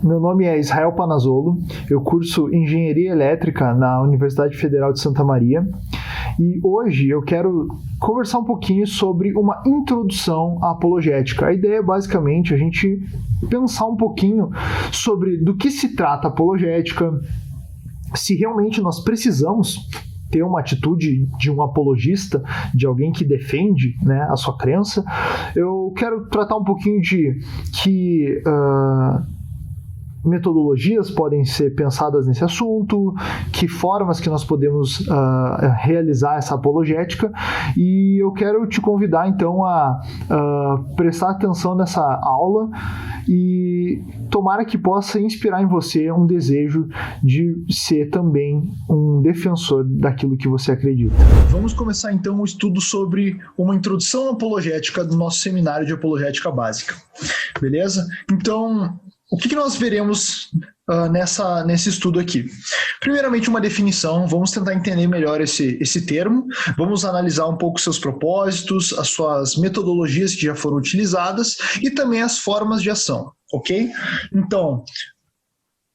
Meu nome é Israel Panazzolo, eu curso Engenharia Elétrica na Universidade Federal de Santa Maria e hoje eu quero conversar um pouquinho sobre uma introdução à apologética. A ideia é basicamente a gente pensar um pouquinho sobre do que se trata a apologética, se realmente nós precisamos ter uma atitude de um apologista, de alguém que defende, né, a sua crença. Eu quero tratar um pouquinho de que metodologias podem ser pensadas nesse assunto, que formas que nós podemos realizar essa apologética, e eu quero te convidar então a prestar atenção nessa aula e tomara que possa inspirar em você um desejo de ser também um defensor daquilo que você acredita. Vamos começar então o estudo sobre uma introdução à apologética do nosso seminário de apologética básica, beleza? Então, o que nós veremos nesse estudo aqui? Primeiramente, uma definição. Vamos tentar entender melhor esse termo. Vamos analisar um pouco seus propósitos, as suas metodologias que já foram utilizadas e também as formas de ação, ok? Então,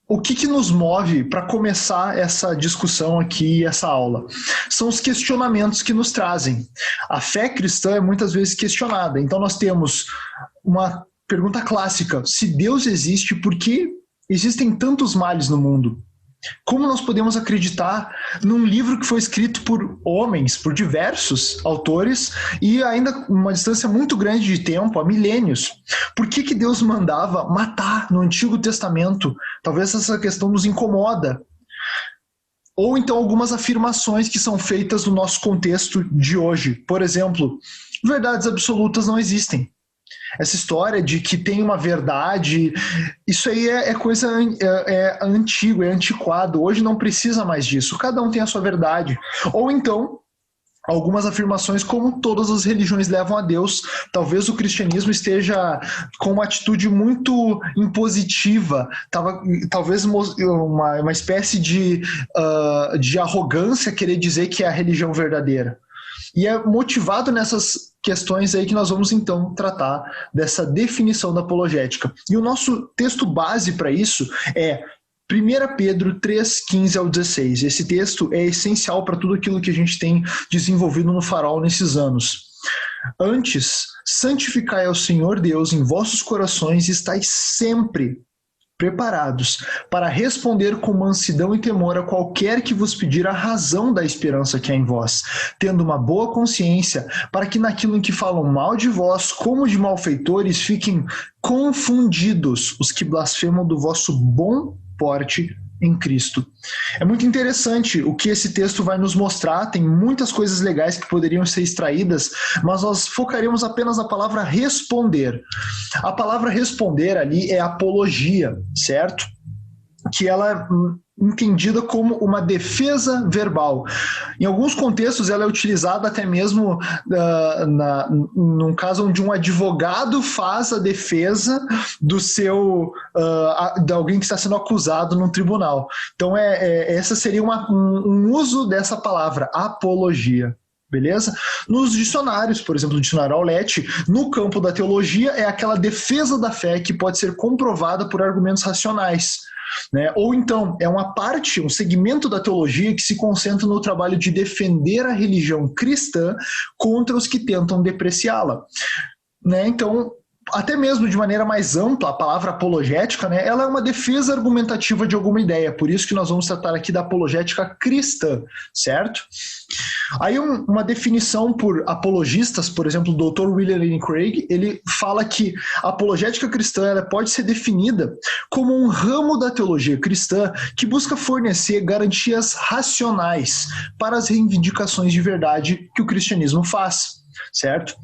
o que nos move para começar essa discussão aqui, essa aula? São os questionamentos que nos trazem. A fé cristã é muitas vezes questionada. Então, nós temos uma pergunta clássica: se Deus existe, por que existem tantos males no mundo? Como nós podemos acreditar num livro que foi escrito por homens, por diversos autores, e ainda uma distância muito grande de tempo, há milênios? Por que Deus mandava matar no Antigo Testamento? Talvez essa questão nos incomoda. Ou então algumas afirmações que são feitas no nosso contexto de hoje. Por exemplo, verdades absolutas não existem. Essa história de que tem uma verdade, isso aí é coisa antiga, é antiquado. Hoje não precisa mais disso. Cada um tem a sua verdade. Ou então, algumas afirmações como todas as religiões levam a Deus. Talvez o cristianismo esteja com uma atitude muito impositiva, talvez uma espécie de arrogância querer dizer que é a religião verdadeira. E é motivado nessas questões aí que nós vamos então tratar dessa definição da apologética. E o nosso texto base para isso é 1 Pedro 3, 15 ao 16. Esse texto é essencial para tudo aquilo que a gente tem desenvolvido no Farol nesses anos. Antes, santificai ao Senhor Deus em vossos corações e estais sempre preparados para responder com mansidão e temor a qualquer que vos pedir a razão da esperança que há em vós, tendo uma boa consciência, para que naquilo em que falam mal de vós, como de malfeitores, fiquem confundidos os que blasfemam do vosso bom porte em Cristo. É muito interessante o que esse texto vai nos mostrar. Tem muitas coisas legais que poderiam ser extraídas, mas nós focaremos apenas na palavra responder. A palavra responder ali é apologia, certo? Que ela é entendida como uma defesa verbal. Em alguns contextos ela é utilizada até mesmo num caso onde um advogado faz a defesa de alguém que está sendo acusado num tribunal. Então essa seria um uso dessa palavra, apologia. Beleza? Nos dicionários, por exemplo, o dicionário Aulete, no campo da teologia, é aquela defesa da fé que pode ser comprovada por argumentos racionais. Né? Ou então, é uma parte, um segmento da teologia que se concentra no trabalho de defender a religião cristã contra os que tentam depreciá-la. Né? Então, até mesmo de maneira mais ampla, a palavra apologética, né, ela é uma defesa argumentativa de alguma ideia, por isso que nós vamos tratar aqui da apologética cristã, certo? Aí uma definição por apologistas, por exemplo, o Dr. William Lane Craig, ele fala que a apologética cristã ela pode ser definida como um ramo da teologia cristã que busca fornecer garantias racionais para as reivindicações de verdade que o cristianismo faz, certo?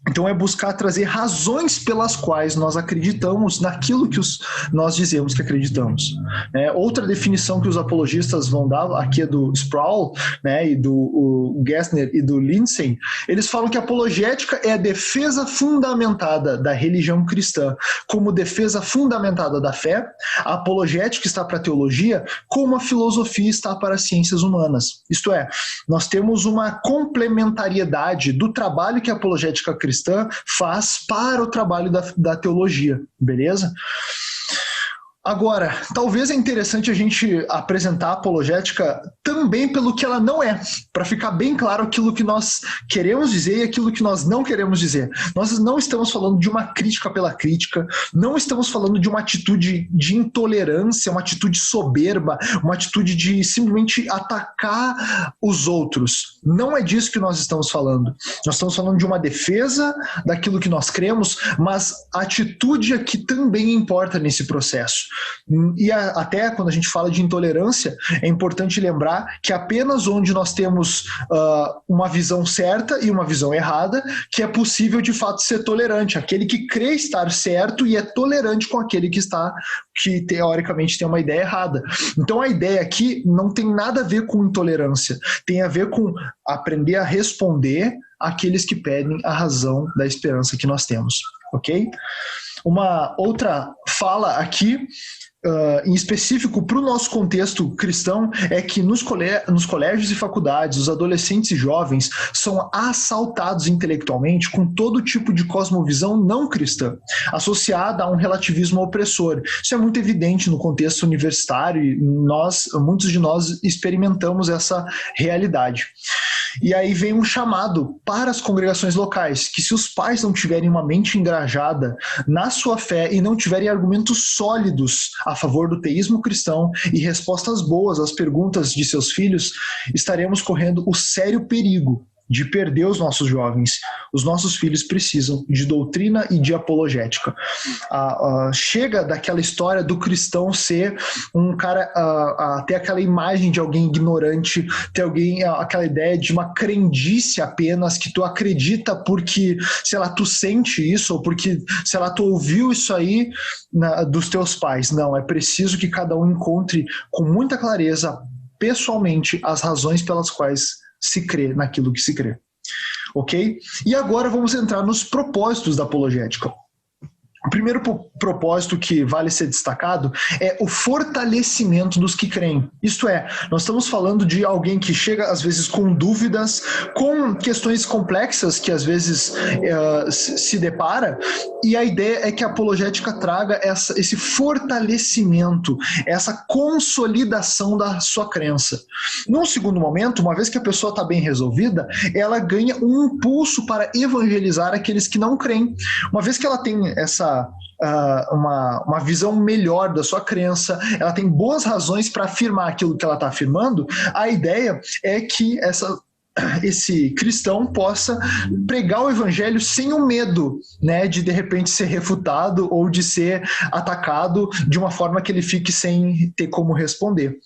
Então é buscar trazer razões pelas quais nós acreditamos naquilo que nós dizemos que acreditamos. Outra definição que os apologistas vão dar, aqui é do Sproul, né, e do Gessner e do Lindsay, eles falam que a apologética é a defesa fundamentada da religião cristã, como defesa fundamentada da fé. A apologética está para a teologia, como a filosofia está para as ciências humanas. Isto é, nós temos uma complementariedade do trabalho que a apologética cristã faz para o trabalho da teologia, beleza? Agora, talvez é interessante a gente apresentar a apologética também pelo que ela não é, para ficar bem claro aquilo que nós queremos dizer e aquilo que nós não queremos dizer. Nós não estamos falando de uma crítica pela crítica, não estamos falando de uma atitude de intolerância, uma atitude soberba, uma atitude de simplesmente atacar os outros. Não é disso que nós estamos falando. Nós estamos falando de uma defesa daquilo que nós cremos, mas a atitude aqui também importa nesse processo. E até quando a gente fala de intolerância, é importante lembrar que apenas onde nós temos uma visão certa e uma visão errada, que é possível de fato ser tolerante. Aquele que crê estar certo e é tolerante com aquele que teoricamente tem uma ideia errada. Então a ideia aqui não tem nada a ver com intolerância, tem a ver com aprender a responder àqueles que pedem a razão da esperança que nós temos, ok? Uma outra fala aqui, em específico para o nosso contexto cristão, é que nos colégios e faculdades, os adolescentes e jovens são assaltados intelectualmente com todo tipo de cosmovisão não cristã, associada a um relativismo opressor. Isso é muito evidente no contexto universitário e muitos de nós experimentamos essa realidade. E aí vem um chamado para as congregações locais, que se os pais não tiverem uma mente engajada na sua fé e não tiverem argumentos sólidos a favor do teísmo cristão e respostas boas às perguntas de seus filhos, estaremos correndo o sério perigo de perder os nossos jovens. Os nossos filhos precisam de doutrina e de apologética. Chega daquela história do cristão ser um cara, ter aquela imagem de alguém ignorante, ter aquela ideia de uma crendice apenas, que tu acredita porque, sei lá, tu sente isso, ou porque, sei lá, tu ouviu isso aí dos teus pais. Não, é preciso que cada um encontre com muita clareza, pessoalmente, as razões pelas quais se crê naquilo que se crê, ok? E agora vamos entrar nos propósitos da apologética. O primeiro propósito que vale ser destacado é o fortalecimento dos que creem. Isto é, nós estamos falando de alguém que chega às vezes com dúvidas, com questões complexas que às vezes se depara, e a ideia é que a apologética traga esse fortalecimento, essa consolidação da sua crença. Num segundo momento, uma vez que a pessoa está bem resolvida, ela ganha um impulso para evangelizar aqueles que não creem. Uma vez que ela tem uma visão melhor da sua crença, ela tem boas razões para afirmar aquilo que ela está afirmando, a ideia é que esse cristão possa pregar o evangelho sem o medo, né, de repente ser refutado ou de ser atacado de uma forma que ele fique sem ter como responder.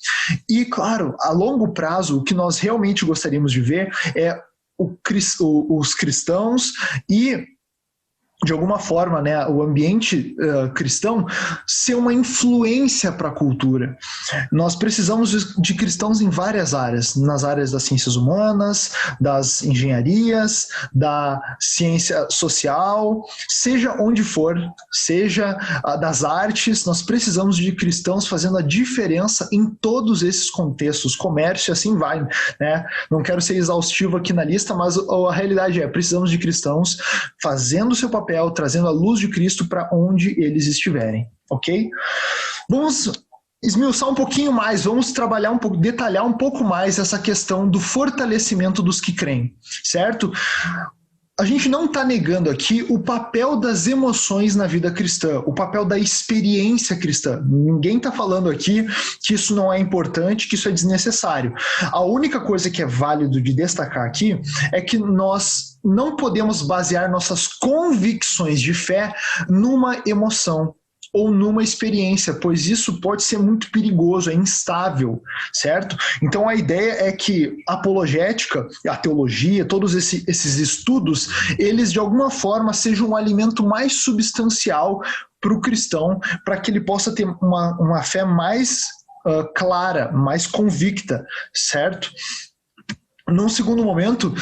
E claro, a longo prazo, o que nós realmente gostaríamos de ver é os cristãos e, de alguma forma, né, o ambiente cristão ser uma influência para a cultura. Nós precisamos de cristãos em várias áreas, nas áreas das ciências humanas, das engenharias, da ciência social, seja onde for, seja das artes, nós precisamos de cristãos fazendo a diferença em todos esses contextos, comércio, assim vai, né? Não quero ser exaustivo aqui na lista, mas a realidade é, precisamos de cristãos fazendo o seu papel, trazendo a luz de Cristo para onde eles estiverem, ok? Vamos esmiuçar um pouquinho mais, vamos trabalhar um pouco, detalhar um pouco mais essa questão do fortalecimento dos que creem, certo? A gente não está negando aqui o papel das emoções na vida cristã, o papel da experiência cristã. Ninguém está falando aqui que isso não é importante, que isso é desnecessário. A única coisa que é válido de destacar aqui é que nós não podemos basear nossas convicções de fé numa emoção ou numa experiência, pois isso pode ser muito perigoso, é instável, certo? Então a ideia é que a apologética, a teologia, todos esses estudos, eles de alguma forma sejam um alimento mais substancial para o cristão, para que ele possa ter uma fé mais clara, mais convicta, certo? Num segundo momento,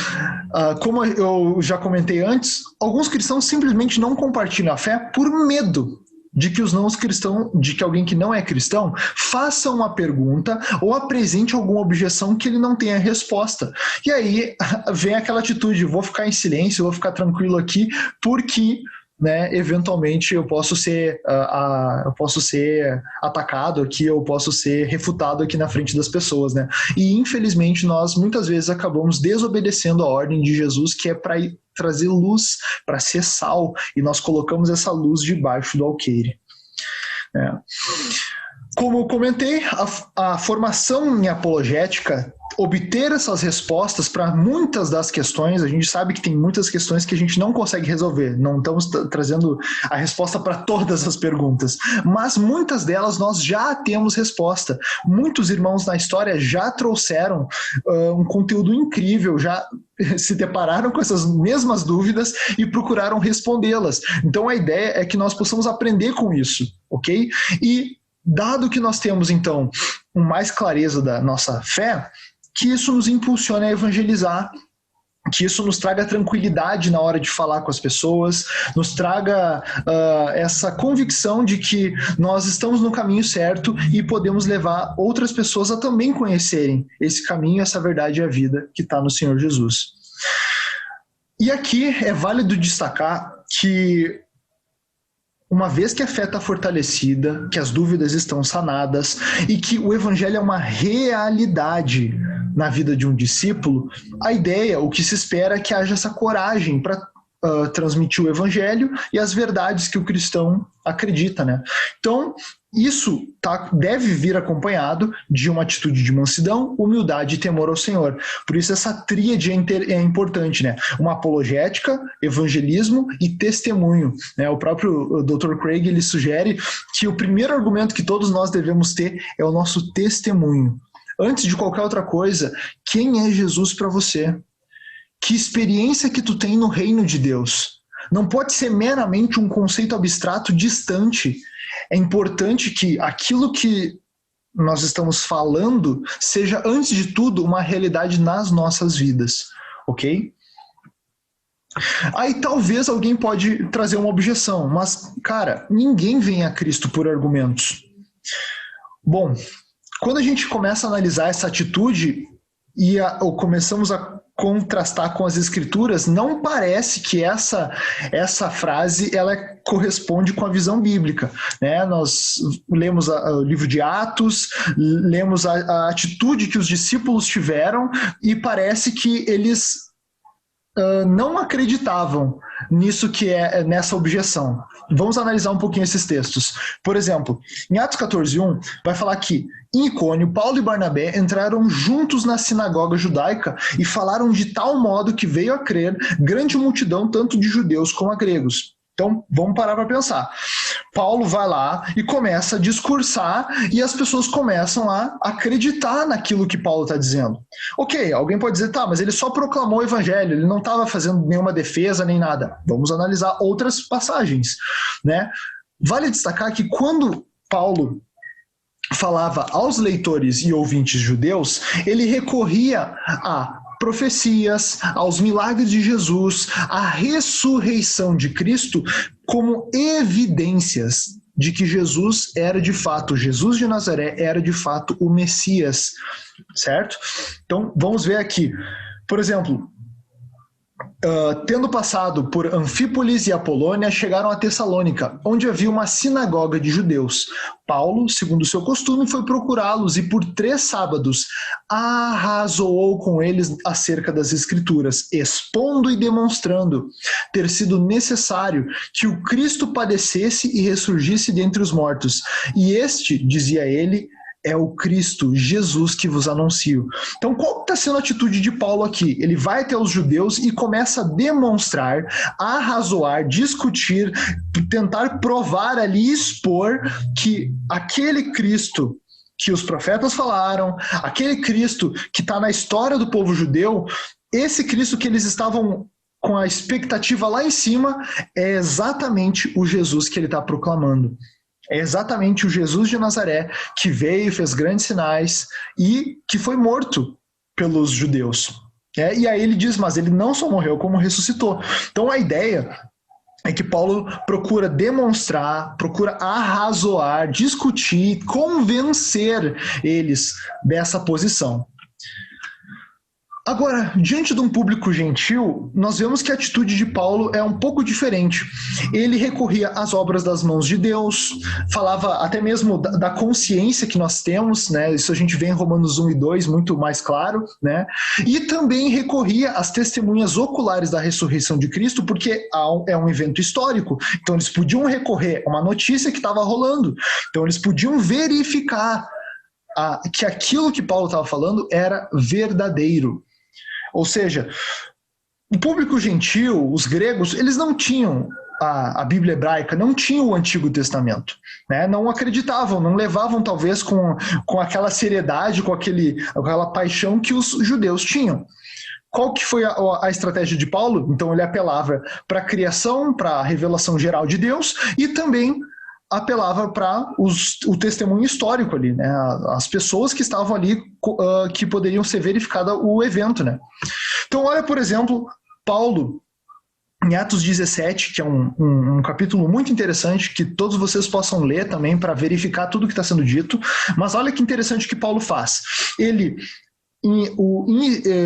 como eu já comentei antes, alguns cristãos simplesmente não compartilham a fé por medo de que alguém que não é cristão faça uma pergunta ou apresente alguma objeção que ele não tenha resposta. E aí vem aquela atitude, vou ficar em silêncio, vou ficar tranquilo aqui, porque né, eventualmente eu posso ser atacado aqui, eu posso ser refutado aqui na frente das pessoas, né? E infelizmente nós muitas vezes acabamos desobedecendo a ordem de Jesus, que é para trazer luz, para ser sal, e nós colocamos essa luz debaixo do alqueire. Como eu comentei, a formação em apologética, obter essas respostas para muitas das questões, a gente sabe que tem muitas questões que a gente não consegue resolver, não estamos trazendo a resposta para todas as perguntas, mas muitas delas nós já temos resposta. Muitos irmãos na história já trouxeram um conteúdo incrível, já se depararam com essas mesmas dúvidas e procuraram respondê-las. Então a ideia é que nós possamos aprender com isso, ok? E dado que nós temos, então, mais clareza da nossa fé, que isso nos impulsione a evangelizar, que isso nos traga tranquilidade na hora de falar com as pessoas, nos traga essa convicção de que nós estamos no caminho certo e podemos levar outras pessoas a também conhecerem esse caminho, essa verdade e a vida que está no Senhor Jesus. E aqui é válido destacar que uma vez que a fé está fortalecida, que as dúvidas estão sanadas e que o evangelho é uma realidade na vida de um discípulo, a ideia, o que se espera é que haja essa coragem para transmitir o evangelho e as verdades que o cristão acredita, né? Então, isso deve vir acompanhado de uma atitude de mansidão, humildade e temor ao Senhor. Por isso essa tríade é importante, né? Uma apologética, evangelismo e testemunho, né? O próprio Dr. Craig, ele sugere que o primeiro argumento que todos nós devemos ter é o nosso testemunho. Antes de qualquer outra coisa, quem é Jesus para você? Que experiência que tu tem no reino de Deus? Não pode ser meramente um conceito abstrato distante. É importante que aquilo que nós estamos falando seja, antes de tudo, uma realidade nas nossas vidas, ok? Aí talvez alguém pode trazer uma objeção, mas, cara, ninguém vem a Cristo por argumentos. Bom, quando a gente começa a analisar essa atitude ou começamos a contrastar com as escrituras, não parece que essa frase ela corresponde com a visão bíblica, né? Nós lemos o livro de Atos, lemos a atitude que os discípulos tiveram e parece que eles não acreditavam nisso que nessa objeção. Vamos analisar um pouquinho esses textos. Por exemplo, em Atos 14:1, vai falar que em Icônio, Paulo e Barnabé entraram juntos na sinagoga judaica e falaram de tal modo que veio a crer grande multidão, tanto de judeus como gregos. Então, vamos parar para pensar. Paulo vai lá e começa a discursar e as pessoas começam a acreditar naquilo que Paulo está dizendo. Ok, alguém pode dizer, tá, mas ele só proclamou o evangelho, ele não estava fazendo nenhuma defesa nem nada. Vamos analisar outras passagens, né? Vale destacar que quando Paulo falava aos leitores e ouvintes judeus, ele recorria a profecias, aos milagres de Jesus, à ressurreição de Cristo como evidências de que Jesus era de fato, Jesus de Nazaré era de fato o Messias, certo? Então, vamos ver aqui. Por exemplo, tendo passado por Anfípolis e Apolônia, chegaram a Tessalônica, onde havia uma sinagoga de judeus. Paulo, segundo seu costume, foi procurá-los e por 3 sábados arrazoou com eles acerca das Escrituras, expondo e demonstrando ter sido necessário que o Cristo padecesse e ressurgisse dentre os mortos. E este, dizia ele, é o Cristo, Jesus, que vos anuncio. Então, qual está sendo a atitude de Paulo aqui? Ele vai até os judeus e começa a demonstrar, a arrazoar, discutir, tentar provar ali, expor que aquele Cristo que os profetas falaram, aquele Cristo que está na história do povo judeu, esse Cristo que eles estavam com a expectativa lá em cima, é exatamente o Jesus que ele está proclamando. É exatamente o Jesus de Nazaré que veio, fez grandes sinais e que foi morto pelos judeus. E aí ele diz, mas ele não só morreu, como ressuscitou. Então a ideia é que Paulo procura demonstrar, procura arrazoar, discutir, convencer eles dessa posição. Agora, diante de um público gentil, nós vemos que a atitude de Paulo é um pouco diferente. Ele recorria às obras das mãos de Deus, falava até mesmo da consciência que nós temos, né? Isso a gente vê em Romanos 1 e 2 muito mais claro, né? E também recorria às testemunhas oculares da ressurreição de Cristo, porque é um evento histórico. Então eles podiam recorrer a uma notícia que estava rolando. Então eles podiam verificar que aquilo que Paulo estava falando era verdadeiro. Ou seja, o público gentil, os gregos, eles não tinham a Bíblia hebraica, não tinham o Antigo Testamento, né? Não acreditavam, não levavam talvez com aquela seriedade, com aquela paixão que os judeus tinham. Qual que foi a estratégia de Paulo? Então ele apelava para a criação, para a revelação geral de Deus e também apelava para o testemunho histórico ali, né? As pessoas que estavam ali, que poderiam ser verificada o evento, né? Então, olha, por exemplo, Paulo, em Atos 17, que é um capítulo muito interessante, que todos vocês possam ler também para verificar tudo que está sendo dito, mas olha que interessante que Paulo faz. Ele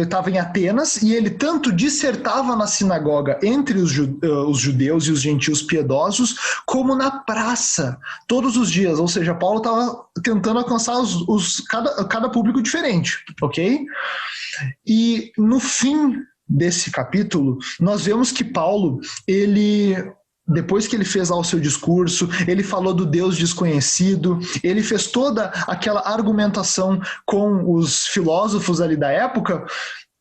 estava em Atenas e ele tanto dissertava na sinagoga entre os judeus e os gentios piedosos, como na praça, todos os dias. Ou seja, Paulo estava tentando alcançar cada público diferente, ok? E no fim desse capítulo, nós vemos que Paulo, depois que ele fez lá o seu discurso, ele falou do Deus desconhecido, ele fez toda aquela argumentação com os filósofos ali da época.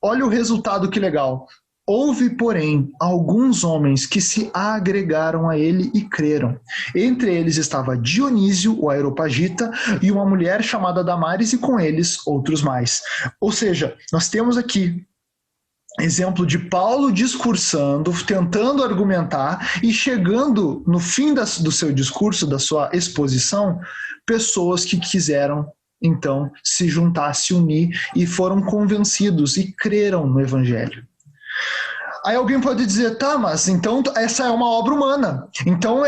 Olha o resultado, que legal. Houve, porém, alguns homens que se agregaram a ele e creram. Entre eles estava Dionísio, o Areopagita, e uma mulher chamada Damaris, e com eles outros mais. Ou seja, nós temos aqui exemplo de Paulo discursando, tentando argumentar e chegando no fim do seu discurso, da sua exposição, pessoas que quiseram então se juntar, se unir e foram convencidos e creram no Evangelho. Aí alguém pode dizer, tá, mas então essa é uma obra humana. Então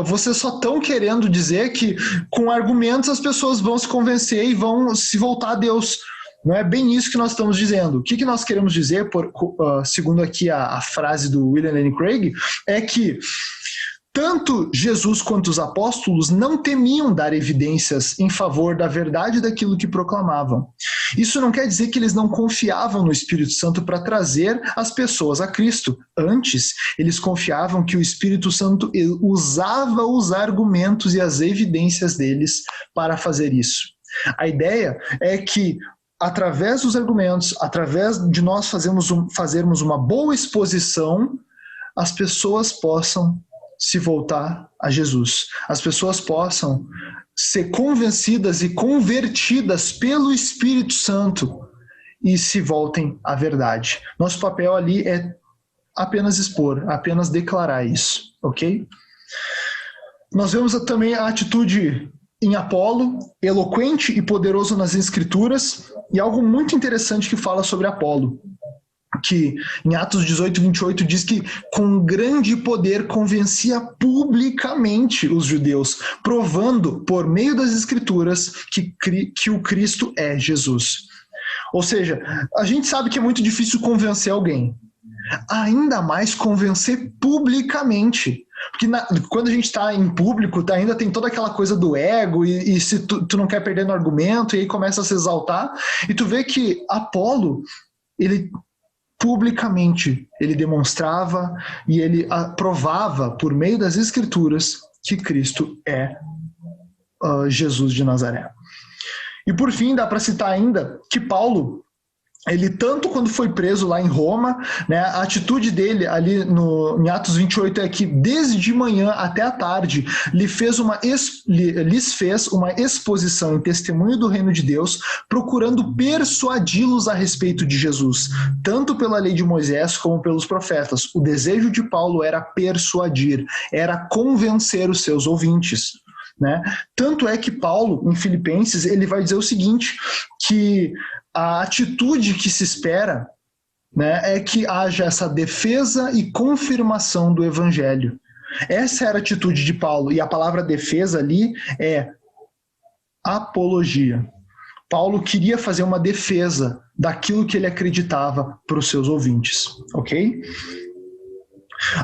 vocês só estão querendo dizer que com argumentos as pessoas vão se convencer e vão se voltar a Deus. Não é bem isso que nós estamos dizendo. O que nós queremos dizer, segundo aqui a frase do William Lane Craig, é que tanto Jesus quanto os apóstolos não temiam dar evidências em favor da verdade daquilo que proclamavam. Isso não quer dizer que eles não confiavam no Espírito Santo para trazer as pessoas a Cristo. Antes, eles confiavam que o Espírito Santo usava os argumentos e as evidências deles para fazer isso. A ideia é que através dos argumentos, através de nós fazermos uma boa exposição, as pessoas possam se voltar a Jesus. As pessoas possam ser convencidas e convertidas pelo Espírito Santo e se voltem à verdade. Nosso papel ali é apenas expor, apenas declarar isso, ok? Nós vemos também a atitude em Apolo, eloquente e poderoso nas Escrituras, e algo muito interessante que fala sobre Apolo, que em Atos 18, 28 diz que com grande poder convencia publicamente os judeus, provando por meio das Escrituras que o Cristo é Jesus. Ou seja, a gente sabe que é muito difícil convencer alguém, ainda mais convencer publicamente. Porque quando a gente está em público, ainda tem toda aquela coisa do ego, e se tu não quer perder no argumento, e aí começa a se exaltar, e tu vê que Apolo, ele publicamente, ele demonstrava e ele provava por meio das Escrituras que Cristo é Jesus de Nazaré. E por fim, dá para citar ainda que Paulo, ele tanto quando foi preso lá em Roma, né, a atitude dele ali em Atos 28 é que desde de manhã até a tarde lhes fez uma exposição em testemunho do reino de Deus, procurando persuadi-los a respeito de Jesus, tanto pela lei de Moisés como pelos profetas. O desejo de Paulo era persuadir, era convencer os seus ouvintes, né? Tanto é que Paulo, em Filipenses, ele vai dizer o seguinte, que a atitude que se espera, né, é que haja essa defesa e confirmação do Evangelho. Essa era a atitude de Paulo, e a palavra defesa ali é apologia. Paulo queria fazer uma defesa daquilo que ele acreditava para os seus ouvintes, ok?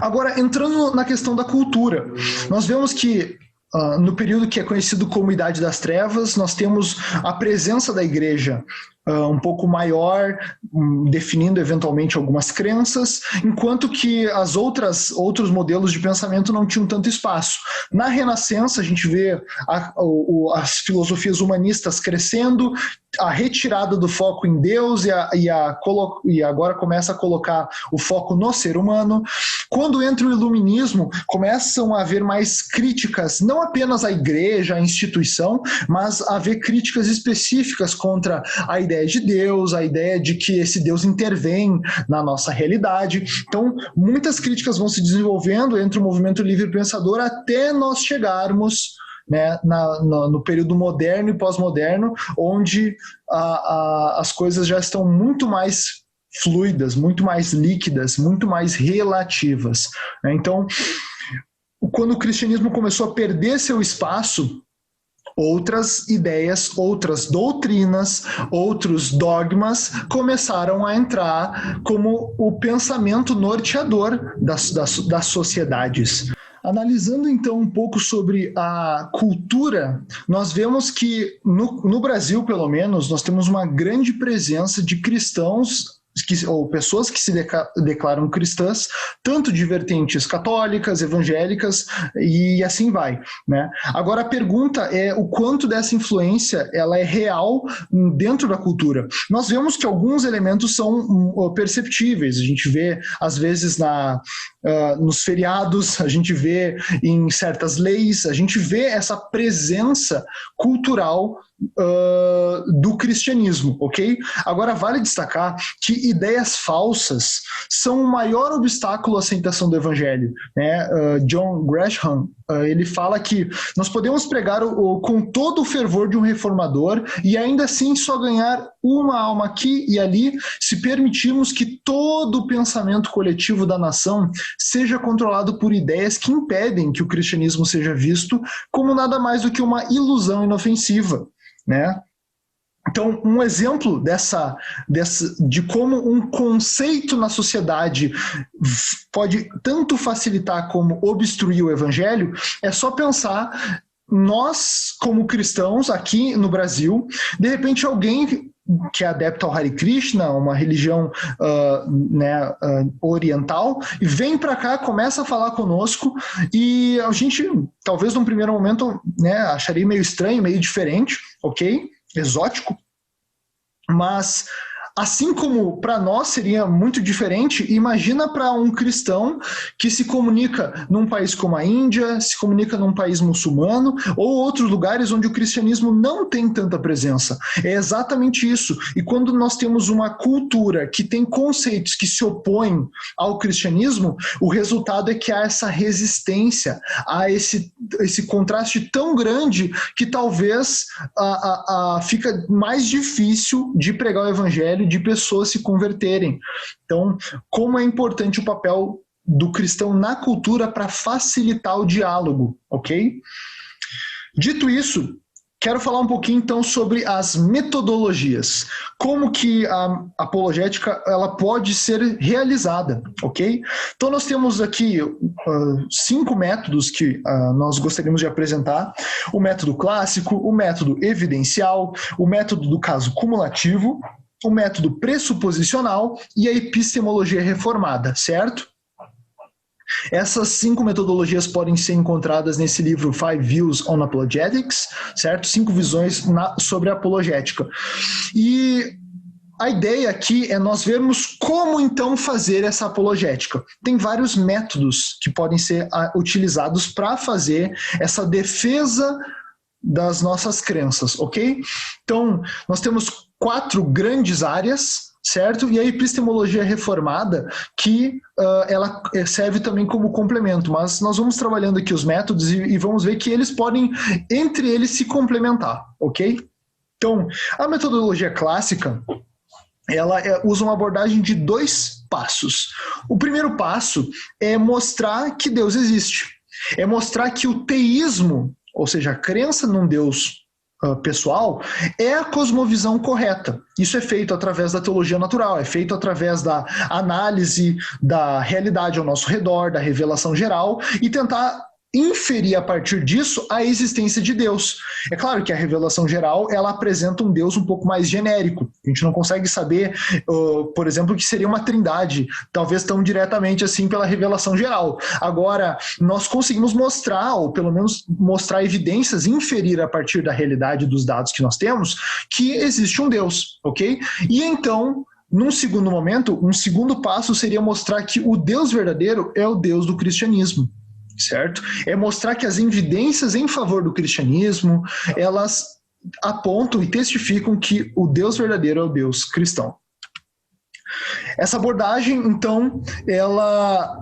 Agora, entrando na questão da cultura, nós vemos que no período que é conhecido como Idade das Trevas, nós temos a presença da igreja um pouco maior, definindo eventualmente algumas crenças, enquanto que outros modelos de pensamento não tinham tanto espaço. Na Renascença, a gente vê as filosofias humanistas crescendo, a retirada do foco em Deus e agora começa a colocar o foco no ser humano. Quando entra o iluminismo, começam a haver mais críticas, não apenas à igreja, à instituição, mas a haver críticas específicas contra a ideia de Deus, a ideia de que esse Deus intervém na nossa realidade. Então, muitas críticas vão se desenvolvendo entre o movimento livre pensador até nós chegarmos, né, no período moderno e pós-moderno, onde as coisas já estão muito mais fluidas, muito mais líquidas, muito mais relativas, né? Então, quando o cristianismo começou a perder seu espaço, outras ideias, outras doutrinas, outros dogmas começaram a entrar como o pensamento norteador das sociedades. Analisando então um pouco sobre a cultura, nós vemos que no Brasil, pelo menos, nós temos uma grande presença de cristãos ou pessoas que se declaram cristãs, tanto de vertentes católicas, evangélicas e assim vai, né? Agora a pergunta é o quanto dessa influência ela é real dentro da cultura. Nós vemos que alguns elementos são perceptíveis, a gente vê às vezes nos feriados, a gente vê em certas leis, a gente vê essa presença cultural do cristianismo, ok? Agora vale destacar que ideias falsas são o maior obstáculo à aceitação do evangelho, né? John Gresham, ele fala que nós podemos pregar com todo o fervor de um reformador e ainda assim só ganhar uma alma aqui e ali se permitirmos que todo o pensamento coletivo da nação seja controlado por ideias que impedem que o cristianismo seja visto como nada mais do que uma ilusão inofensiva, né? Então, um exemplo de como um conceito na sociedade pode tanto facilitar como obstruir o evangelho é só pensar nós, como cristãos aqui no Brasil, de repente alguém que é adepto ao Hare Krishna, uma religião oriental, e vem para cá, começa a falar conosco e a gente, talvez num primeiro momento, né, acharia meio estranho, meio diferente, ok? Exótico, mas assim como para nós seria muito diferente, imagina para um cristão que se comunica num país como a Índia, se comunica num país muçulmano ou outros lugares onde o cristianismo não tem tanta presença. É exatamente isso. E quando nós temos uma cultura que tem conceitos que se opõem ao cristianismo, o resultado é que há essa resistência, há esse contraste tão grande que talvez fica mais difícil de pregar o evangelho, de pessoas se converterem. Então, como é importante o papel do cristão na cultura para facilitar o diálogo, ok? Dito isso, quero falar um pouquinho então sobre as metodologias, como que a apologética ela pode ser realizada, ok? Então nós temos aqui 5 métodos que nós gostaríamos de apresentar: o método clássico, o método evidencial, o método do caso cumulativo, o método pressuposicional e a epistemologia reformada, certo? Essas 5 metodologias podem ser encontradas nesse livro Five Views on Apologetics, certo? 5 visões sobre a apologética. E a ideia aqui é nós vermos como então fazer essa apologética. Tem vários métodos que podem ser utilizados para fazer essa defesa das nossas crenças, ok? Então, nós temos 4 grandes áreas, certo? E a epistemologia reformada, que ela serve também como complemento, mas nós vamos trabalhando aqui os métodos e vamos ver que eles podem, entre eles, se complementar, ok? Então, a metodologia clássica, ela usa uma abordagem de 2 passos. O primeiro passo é mostrar que Deus existe. É mostrar que o teísmo, ou seja, a crença num Deus pessoal, é a cosmovisão correta. Isso é feito através da teologia natural, é feito através da análise da realidade ao nosso redor, da revelação geral, e tentar inferir a partir disso a existência de Deus. É claro que a revelação geral, ela apresenta um Deus um pouco mais genérico. A gente não consegue saber, por exemplo, que seria uma trindade, talvez tão diretamente assim pela revelação geral. Agora, nós conseguimos mostrar, ou pelo menos mostrar evidências, inferir a partir da realidade dos dados que nós temos, que existe um Deus, ok? E então, num segundo momento, um segundo passo seria mostrar que o Deus verdadeiro é o Deus do cristianismo. Certo? É mostrar que as evidências em favor do cristianismo, elas apontam e testificam que o Deus verdadeiro é o Deus cristão. Essa abordagem, então, ela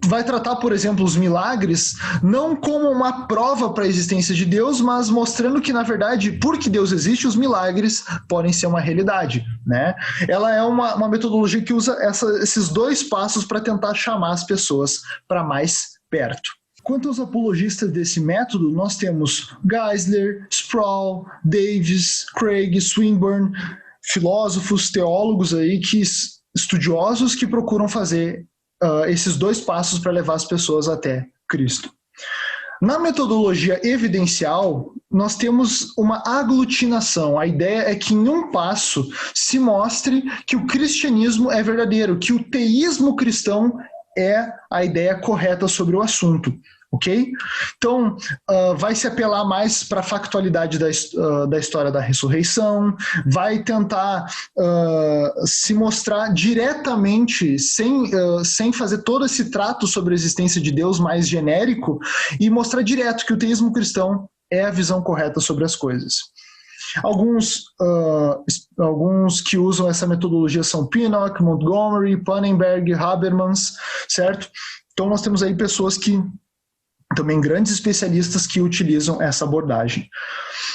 vai tratar, por exemplo, os milagres não como uma prova para a existência de Deus, mas mostrando que, na verdade, porque Deus existe, os milagres podem ser uma realidade, né? Ela é uma metodologia que usa esses dois passos para tentar chamar as pessoas para mais perto. Quanto aos apologistas desse método, nós temos Geisler, Sproul, Davis, Craig, Swinburne, filósofos, teólogos aí, estudiosos que procuram fazer esses dois passos para levar as pessoas até Cristo. Na metodologia evidencial, nós temos uma aglutinação. A ideia é que em um passo se mostre que o cristianismo é verdadeiro, que o teísmo cristão é a ideia correta sobre o assunto, ok? Então, vai se apelar mais para a factualidade da história da ressurreição, vai tentar se mostrar diretamente, sem fazer todo esse trato sobre a existência de Deus mais genérico, e mostrar direto que o teísmo cristão é a visão correta sobre as coisas. Alguns que usam essa metodologia são Pinnock, Montgomery, Pannenberg, Habermas, certo? Então nós temos aí pessoas que, também grandes especialistas que utilizam essa abordagem.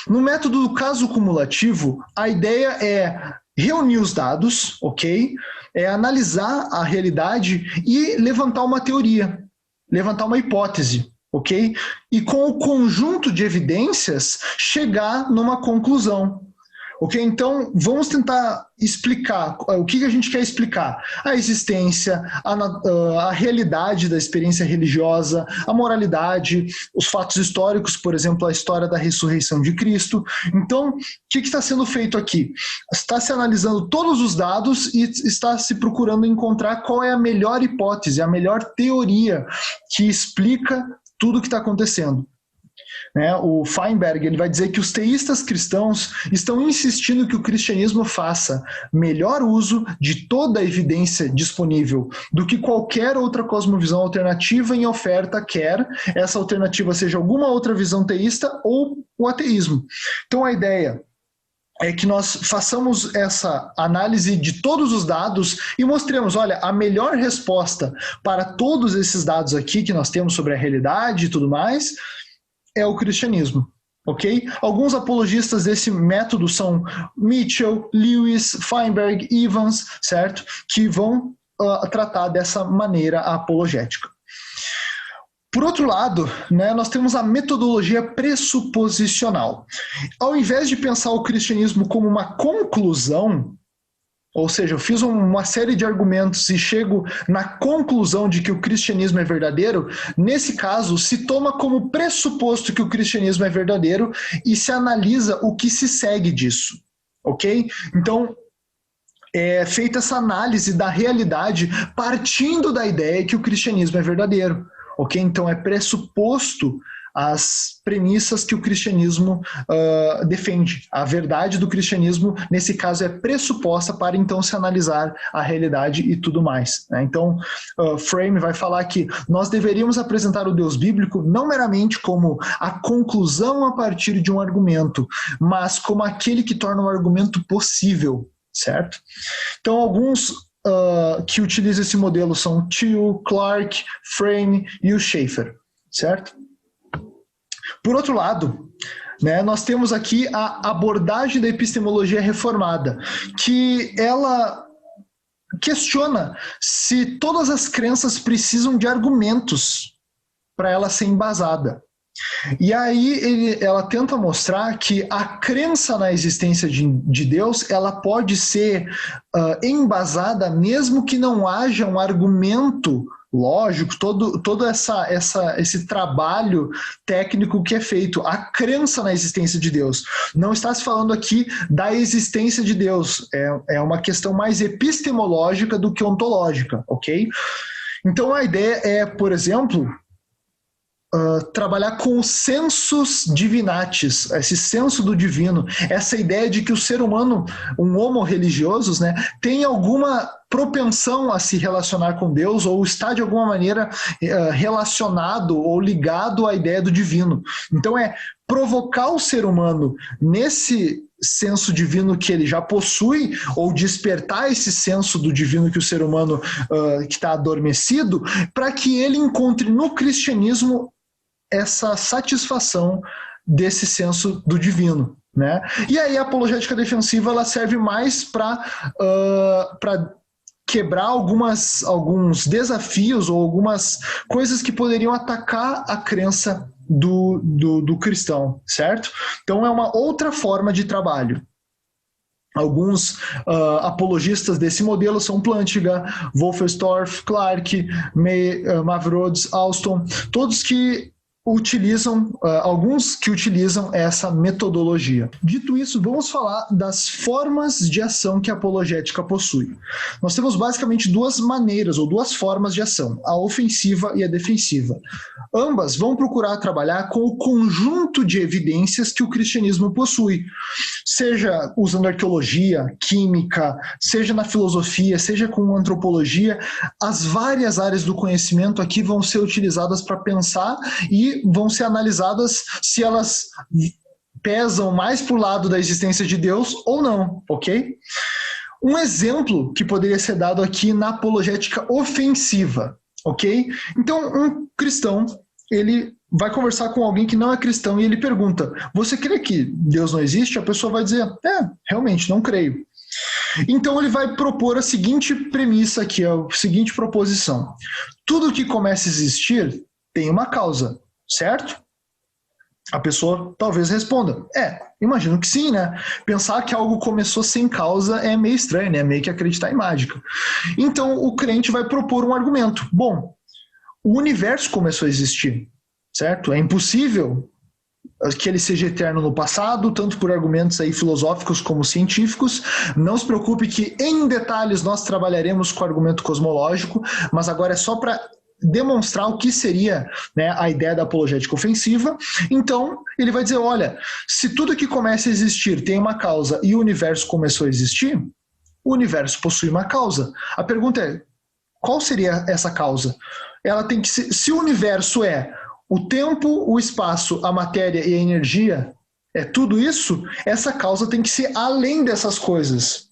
No método do caso cumulativo, a ideia é reunir os dados, ok? É analisar a realidade e levantar uma teoria, levantar uma hipótese. Ok? E com o conjunto de evidências, chegar numa conclusão. Ok? Então, vamos tentar explicar o que a gente quer explicar. A existência, a realidade da experiência religiosa, a moralidade, os fatos históricos, por exemplo, a história da ressurreição de Cristo. Então, o que está sendo feito aqui? Está se analisando todos os dados e está se procurando encontrar qual é a melhor hipótese, a melhor teoria que explica tudo o que está acontecendo. O Feinberg, ele vai dizer que os teístas cristãos estão insistindo que o cristianismo faça melhor uso de toda a evidência disponível do que qualquer outra cosmovisão alternativa em oferta, quer essa alternativa seja alguma outra visão teísta ou o ateísmo. Então a ideia é que nós façamos essa análise de todos os dados e mostremos, olha, a melhor resposta para todos esses dados aqui que nós temos sobre a realidade e tudo mais é o cristianismo, ok? Alguns apologistas desse método são Mitchell, Lewis, Feinberg, Evans, certo? Que vão tratar dessa maneira a apologética. Por outro lado, nós temos a metodologia pressuposicional. Ao invés de pensar o cristianismo como uma conclusão, ou seja, eu fiz uma série de argumentos e chego na conclusão de que o cristianismo é verdadeiro, nesse caso, se toma como pressuposto que o cristianismo é verdadeiro e se analisa o que se segue disso, ok? Então, é feita essa análise da realidade partindo da ideia que o cristianismo é verdadeiro. Ok? Então é pressuposto as premissas que o cristianismo defende. A verdade do cristianismo, nesse caso, é pressuposta para então se analisar a realidade e tudo mais. Então, Frame vai falar que nós deveríamos apresentar o Deus bíblico não meramente como a conclusão a partir de um argumento, mas como aquele que torna o argumento possível, certo? Então, alguns que utilizam esse modelo são Thiel, Clark, Frame e o Schaeffer, certo? Por outro lado, nós temos aqui a abordagem da epistemologia reformada, que ela questiona se todas as crenças precisam de argumentos para ela ser embasada. E aí ela tenta mostrar que a crença na existência de Deus, ela pode ser embasada mesmo que não haja um argumento lógico, todo esse trabalho técnico que é feito, a crença na existência de Deus. Não está se falando aqui da existência de Deus, é uma questão mais epistemológica do que ontológica, ok? Então a ideia é, por exemplo, trabalhar com os sensus divinatis, esse senso do divino, essa ideia de que o ser humano, um homo religiosus, né, tem alguma propensão a se relacionar com Deus ou está de alguma maneira relacionado ou ligado à ideia do divino. Então é provocar o ser humano nesse senso divino que ele já possui, ou despertar esse senso do divino que o ser humano que está adormecido, para que ele encontre no cristianismo essa satisfação desse senso do divino, né? E aí a apologética defensiva ela serve mais para quebrar alguns desafios ou algumas coisas que poderiam atacar a crença do cristão, certo? Então é uma outra forma de trabalho. Alguns apologistas desse modelo são Plantinga, Wolferstorff, Clarke, Mavrodes, Alston, todos que utilizam, alguns que utilizam essa metodologia. Dito isso, vamos falar das formas de ação que a apologética possui. Nós temos basicamente duas maneiras ou duas formas de ação, a ofensiva e a defensiva. Ambas vão procurar trabalhar com o conjunto de evidências que o cristianismo possui, seja usando arqueologia, química, seja na filosofia, seja com antropologia. As várias áreas do conhecimento aqui vão ser utilizadas para pensar e vão ser analisadas se elas pesam mais para o lado da existência de Deus ou não, ok? Um exemplo que poderia ser dado aqui na apologética ofensiva, ok? Então, um cristão, ele vai conversar com alguém que não é cristão e ele pergunta, você crê que Deus não existe? A pessoa vai dizer, realmente, não creio. Então ele vai propor a seguinte premissa aqui, a seguinte proposição. Tudo que começa a existir tem uma causa, certo? A pessoa talvez responda, imagino que sim, né? Pensar que algo começou sem causa é meio estranho, né? Meio que acreditar em mágica. Então o crente vai propor um argumento. Bom, o universo começou a existir, certo? É impossível que ele seja eterno no passado, tanto por argumentos aí filosóficos como científicos. Não se preocupe que em detalhes nós trabalharemos com o argumento cosmológico, mas agora é só para demonstrar o que seria, né, a ideia da apologética ofensiva. Então, ele vai dizer, olha, se tudo que começa a existir tem uma causa e o universo começou a existir, o universo possui uma causa. A pergunta é, qual seria essa causa? Ela tem que ser, se o universo é o tempo, o espaço, a matéria e a energia, é tudo isso, essa causa tem que ser além dessas coisas.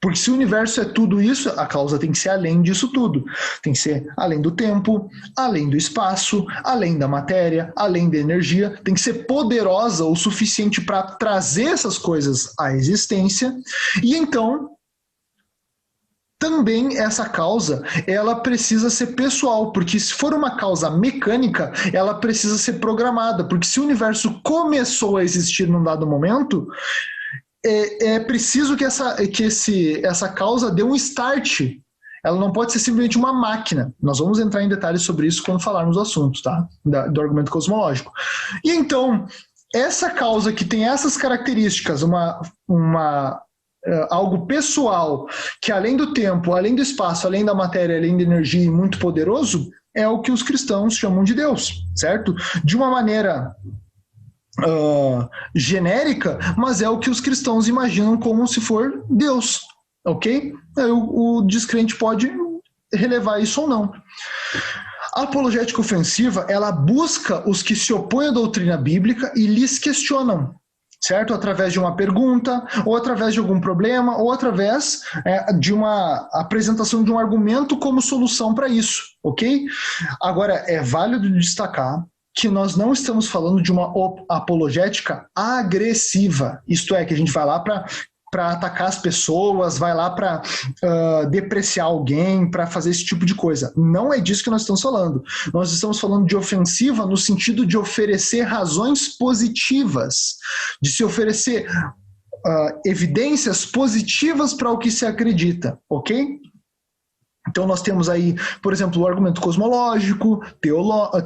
Porque se o universo é tudo isso, a causa tem que ser além disso tudo. Tem que ser além do tempo, além do espaço, além da matéria, além da energia. Tem que ser poderosa o suficiente para trazer essas coisas à existência. E então, também essa causa, ela precisa ser pessoal, porque se for uma causa mecânica, ela precisa ser programada, porque se o universo começou a existir num dado momento, é preciso que essa causa dê um start. Ela não pode ser simplesmente uma máquina. Nós vamos entrar em detalhes sobre isso quando falarmos do assunto, tá? Do argumento cosmológico. E então, essa causa que tem essas características, algo pessoal, que além do tempo, além do espaço, além da matéria, além da energia e muito poderoso, é o que os cristãos chamam de Deus, certo? De uma maneira genérica, mas é o que os cristãos imaginam como se for Deus, ok? O descrente pode relevar isso ou não. A apologética ofensiva, ela busca os que se opõem à doutrina bíblica e lhes questionam, certo? Através de uma pergunta, ou através de algum problema, ou através de uma apresentação de um argumento como solução para isso, ok? Agora, é válido destacar que nós não estamos falando de uma apologética agressiva, isto é, que a gente vai lá para para atacar as pessoas, vai lá para depreciar alguém, para fazer esse tipo de coisa. Não é disso que nós estamos falando. Nós estamos falando de ofensiva no sentido de oferecer razões positivas, de se oferecer evidências positivas para o que se acredita, ok? Então nós temos aí, por exemplo, o argumento cosmológico,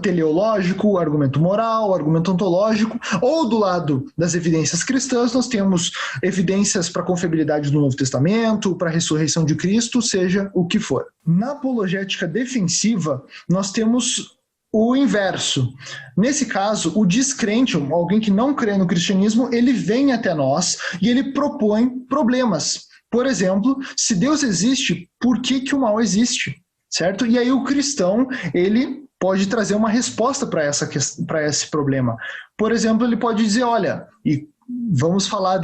teleológico, o argumento moral, o argumento ontológico, ou do lado das evidências cristãs nós temos evidências para a confiabilidade do Novo Testamento, para a ressurreição de Cristo, seja o que for. Na apologética defensiva, nós temos o inverso. Nesse caso, o descrente, alguém que não crê no cristianismo, ele vem até nós e ele propõe problemas. Por exemplo, se Deus existe, por que o mal existe? Certo? E aí o cristão, ele pode trazer uma resposta para esse problema. Por exemplo, ele pode dizer, olha, e vamos falar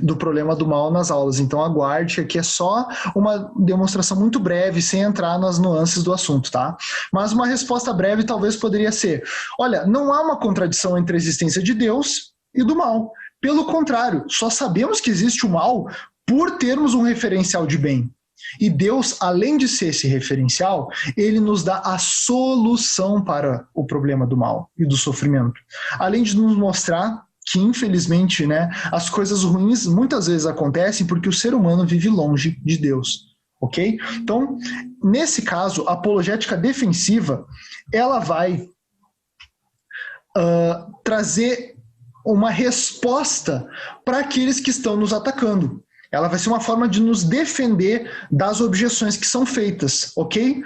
do problema do mal nas aulas, então aguarde, aqui é só uma demonstração muito breve, sem entrar nas nuances do assunto, tá? Mas uma resposta breve talvez poderia ser, olha, não há uma contradição entre a existência de Deus e do mal. Pelo contrário, só sabemos que existe o mal por termos um referencial de bem. E Deus, além de ser esse referencial, ele nos dá a solução para o problema do mal e do sofrimento. Além de nos mostrar que, infelizmente, né, as coisas ruins muitas vezes acontecem porque o ser humano vive longe de Deus. Ok? Então, nesse caso, a apologética defensiva, ela vai trazer uma resposta para aqueles que estão nos atacando. Ela vai ser uma forma de nos defender das objeções que são feitas, ok?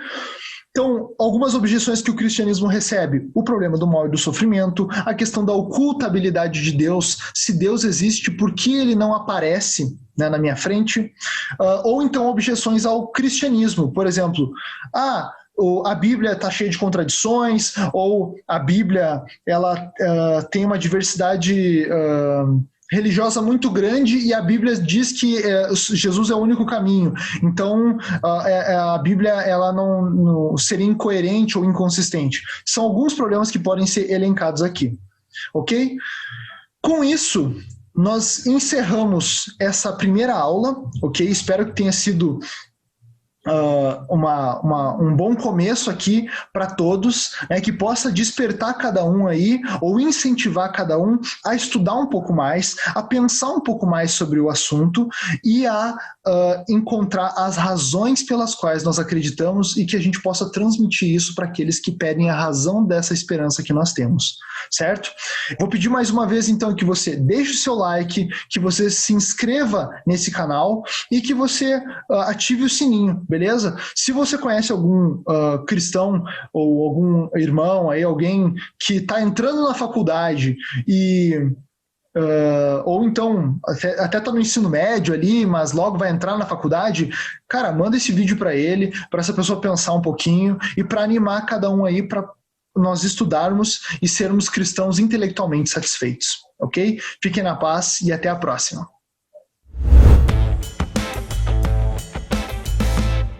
Então, algumas objeções que o cristianismo recebe: o problema do mal e do sofrimento, a questão da ocultabilidade de Deus, se Deus existe, por que ele não aparece, né, na minha frente? Ou então objeções ao cristianismo, por exemplo, a Bíblia está cheia de contradições, ou a Bíblia ela tem uma diversidade religiosa muito grande e a Bíblia diz que Jesus é o único caminho. Então, a Bíblia ela não seria incoerente ou inconsistente. São alguns problemas que podem ser elencados aqui. Ok? Com isso, nós encerramos essa primeira aula. Ok? Espero que tenha sido um bom começo aqui para todos, né, que possa despertar cada um aí, ou incentivar cada um a estudar um pouco mais, a pensar um pouco mais sobre o assunto e a encontrar as razões pelas quais nós acreditamos e que a gente possa transmitir isso para aqueles que pedem a razão dessa esperança que nós temos, certo? Vou pedir mais uma vez então que você deixe o seu like, que você se inscreva nesse canal e que você ative o sininho, beleza? Se você conhece algum cristão ou algum irmão, aí, alguém que está entrando na faculdade ou então até está no ensino médio ali, mas logo vai entrar na faculdade, cara, manda esse vídeo para ele, para essa pessoa pensar um pouquinho e para animar cada um aí para nós estudarmos e sermos cristãos intelectualmente satisfeitos, ok? Fiquem na paz e até a próxima.